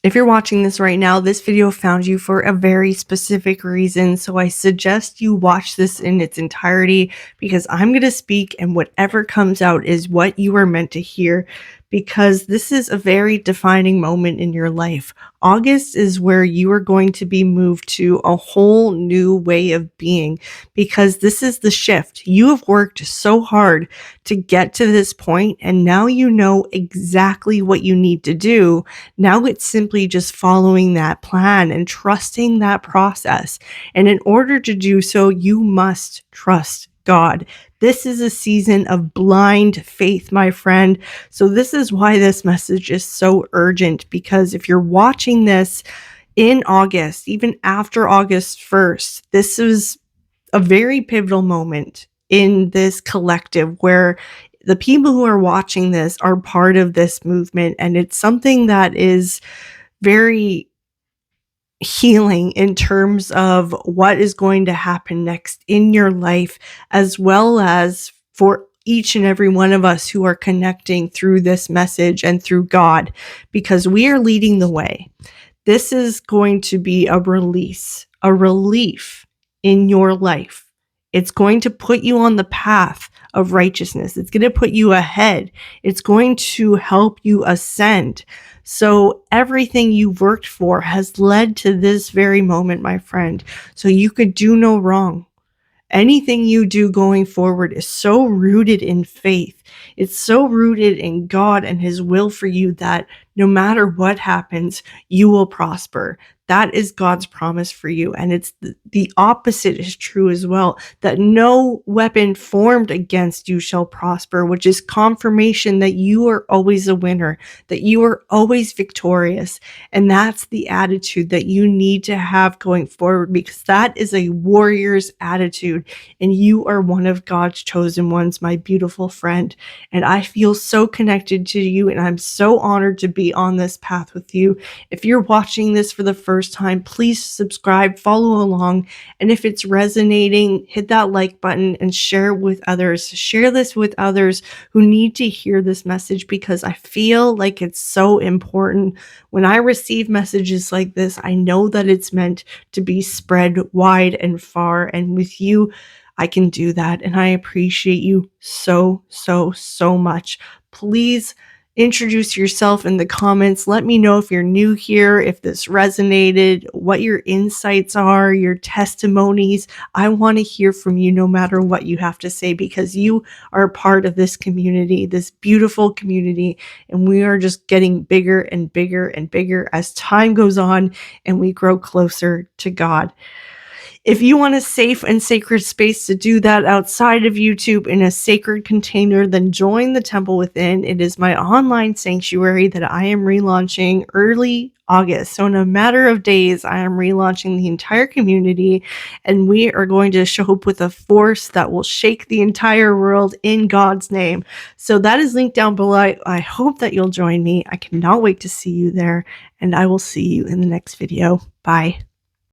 If you're watching this right now, this video found you for a very specific reason, so I suggest you watch this in its entirety because I'm going to speak and whatever comes out is what you are meant to hear because this is a very defining moment in your life. August is where you are going to be moved to a whole new way of being because this is the shift. You have worked so hard to get to this point, and now you know exactly what you need to do. Now it's simply just following that plan and trusting that process. And in order to do so, you must trust God. This is a season of blind faith, my friend. So this is why this message is so urgent, because if you're watching this in August, even after August 1st, this is a very pivotal moment in this collective where the people who are watching this are part of this movement, and it's something that is very healing in terms of what is going to happen next in your life, as well as for each and every one of us who are connecting through this message and through God, because we are leading the way. This is going to be a release, a relief in your life. It's going to put you on the path of righteousness. It's going to put you ahead. It's going to help you ascend. So everything you've worked for has led to this very moment, my friend. So you could do no wrong. Anything you do going forward is so rooted in faith. It's so rooted in God and His will for you that no matter what happens, you will prosper. That is God's promise for you. And it's the opposite is true as well, that no weapon formed against you shall prosper, which is confirmation that you are always a winner, that you are always victorious. And that's the attitude that you need to have going forward, because that is a warrior's attitude. And you are one of God's chosen ones, my beautiful friend. And I feel so connected to you, and I'm so honored to be on this path with you. If you're watching this for the first time, please subscribe, follow along, and if it's resonating, hit that like button and share with others. Share this with others who need to hear this message, because I feel like it's so important. When I receive messages like this, I know that it's meant to be spread wide and far, and with you, I can do that, and I appreciate you so, so, so much. Please introduce yourself in the comments. Let me know if you're new here, if this resonated, what your insights are, your testimonies. I want to hear from you no matter what you have to say, because you are a part of this community, this beautiful community, and we are just getting bigger and bigger and bigger as time goes on and we grow closer to God. If you want a safe and sacred space to do that outside of YouTube in a sacred container, then join the Temple Within. It is my online sanctuary that I am relaunching early August. So in a matter of days, I am relaunching the entire community, and we are going to show up with a force that will shake the entire world in God's name. So that is linked down below. I hope that you'll join me. I cannot wait to see you there, and I will see you in the next video. Bye.